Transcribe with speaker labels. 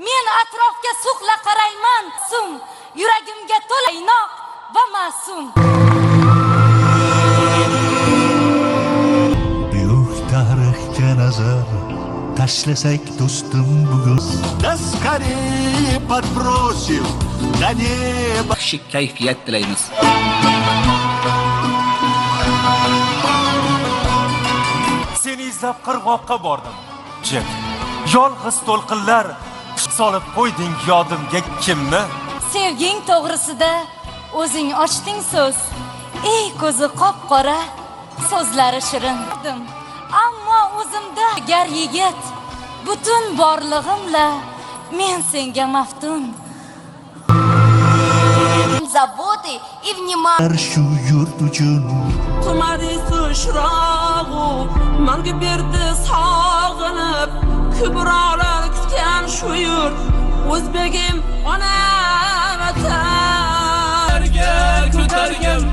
Speaker 1: Men atrofga suqla qarayman, so'ng yuragimga to'la inoq va ma'sum.
Speaker 2: Buyuk tarixga nazar tashlasak do'stim bugun.
Speaker 3: Да скорее подбросим до неба.
Speaker 4: Yaxshi kayfiyat tilaymiz.
Speaker 5: Seni izlab qirg'oqqa bordim. Jek, yolg'iz to'lqinlar solib qo'yding yodimga kimni?
Speaker 1: Sevging to'g'risida o'zing ochding so'z. Ey ko'zi qop-qora, so'zlari shirin. Ammo o'zimda gar yigit, butun borlig'imla men senga maftun. Заботы и внимание.
Speaker 2: Shu yurt uchun
Speaker 6: Qimari sushroqu menga berdi sog'inib kubrolar kutgan shu yurt o'zbegim ona vatan ko'targim